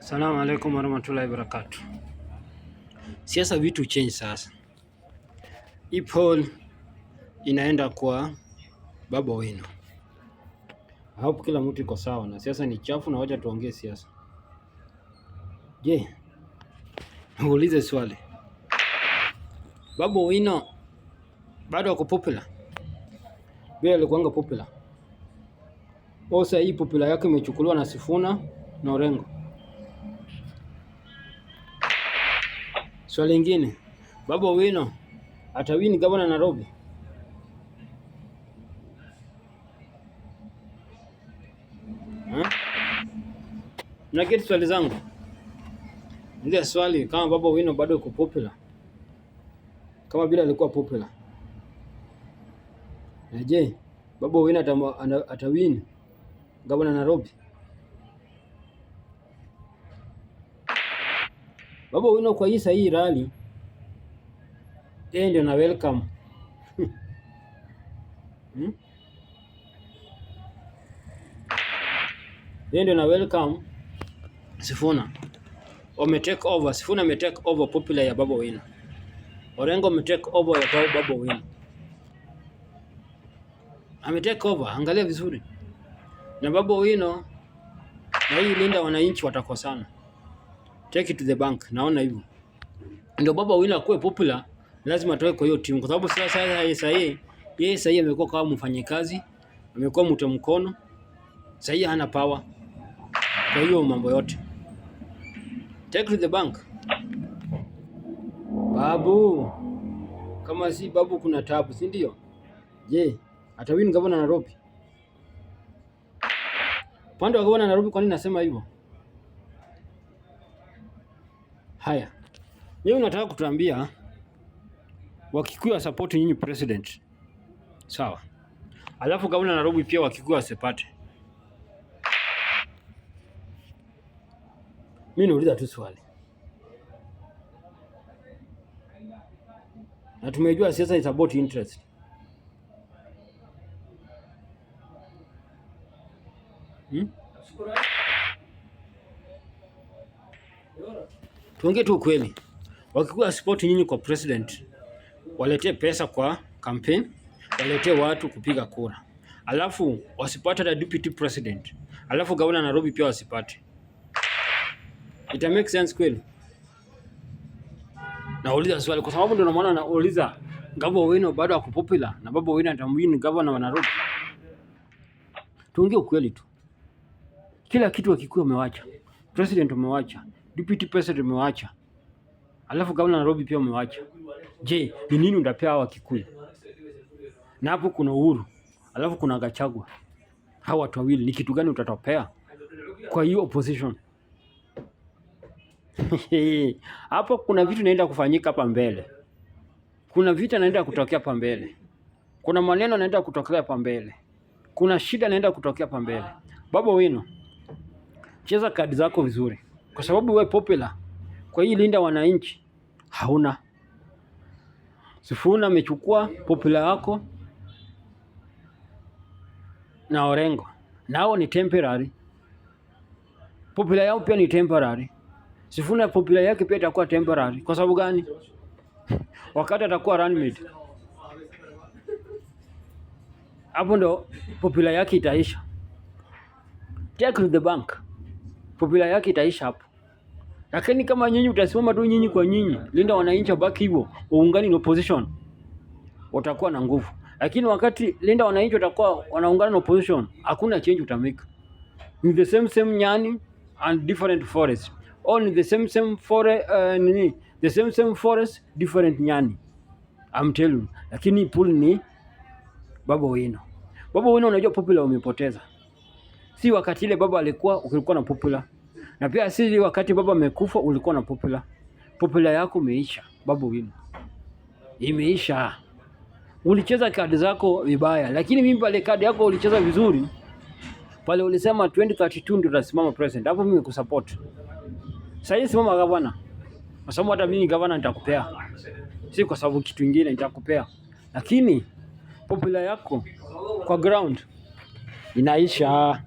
Assalamu alaikum warahmatullahi wabarakatuh. Siasa vitu change sasa. Hii poll inaenda kwa Baba Owino. Hapo kila mtu iko sawa na siasa ni chafu na wacha tuongee siasa. Je, uulize swali. Baba Owino bado ako popular? Bila alikuanga popular. Osa hii popular yake imechukuliwa na Sifuna na Orengo. Swali lingine, Baba Owino atawini gavana Nairobi? Na kitu swali zangu. Ndio swali kama Baba Owino bado yuko popular. Kama bila alikuwa popular. Na je, Baba Owino atawini gavana Nairobi? Baba Owino kwa hii rally ndio na welcome. Ndio na welcome Sifuna. Take over. Sifuna take over popular ya Baba Owino. Orengo take over ya Baba Owino. Take over, angalia vizuri. Na Baba Owino na hii linda wananchi watakosana. Take it to the bank. Naona hivyo. Ndio Baba Owino akuwe popular, lazima atoe kwa hiyo timu kwa sababu sasa yeye amekuwa kama mfanyikazi, amekuwa mtu mkono. Sasa hana power. Kwa hiyo mambo yote. Take to the bank. Babu. Kama si babu kuna tabu, si ndio? Je, atawini gavana Nairobi? Pande wa gavana Nairobi kwa nini nasema hivyo? Haya. Mimi nataka kutuambia Wakikuyu wa support nyinyi president. Sawa. Alafu gavana Nairobi pia Wakikuyu wasipate. Mimi nauliza tu swali. Na tumejua siasa is about interest. Tuongee tu kweli. Wakikuwa support nyinyi kwa president, waletee pesa kwa campaign, waletee watu kupiga kura. Alafu wasipate na deputy president. Alafu gavana Nairobi pia wasipate. Ita make sense kweli? Nauliza swali kwa sababu ndio maana nauliza Baba Owino bado ako popular na Baba Owino atamwini gavana wa Nairobi. Tuongee ukweli tu. Kila kitu Wakikuyu umewacha. President umewacha, deputy president umewacha. Alafu gavana Nairobi pia umewacha. Je, ni nini utapea Wakikuyu? Na hapo kuna Uhuru. Alafu kuna Gachagua. Hawa watu wawili ni kitu gani utatopea kwa hiyo opposition? Hapo kuna vitu naenda kufanyika hapa mbele. Kuna vita naenda kutokea hapa mbele. Kuna maneno naenda kutokea hapa mbele. Kuna shida naenda kutokea hapa mbele. Baba Owino, cheza kadi zako vizuri. Kwa sababu wewe popular. Kwa hii linda wananchi hauna. Sifuna amechukua popular yako na Orengo. Nao ni temporary. Popular yao pia ni temporary. Sifuna popular yake pia itakuwa temporary. Kwa sababu gani? Wakati atakuwa running mate. Hapo ndo popular yake itaisha. Take to the bank. Popular yake itaisha hapo. Lakini kama nyinyi utasimama tu nyinyi kwa nyinyi, linda wananchi baki hivyo, uungani na opposition, utakuwa na nguvu. Lakini wakati linda wananchi watakuwa wanaungana na opposition, hakuna change utameka. Ni the same nyani and different forest. All the same forest, the same forest, different nyani. I'm telling you. Lakini pool ni Baba Owino. Baba Owino unajua popular umepoteza. Si wakati ile baba ulikuwa na popular. Na pia si wakati baba amekufa ulikuwa na popular. Popular yako imeisha, Baba Owino. Imeisha. Ulicheza kadi zako vibaya, lakini mimi pale kadi yako ulicheza vizuri. Pale ulisema 2032 ndio utasimama president. Hapo mimi nikusupport. Sasa simama gavana. Kwa sababu hata mimi gavana nitakupea. Si kwa sababu kitu kingine nitakupea. Lakini popular yako kwa ground inaisha.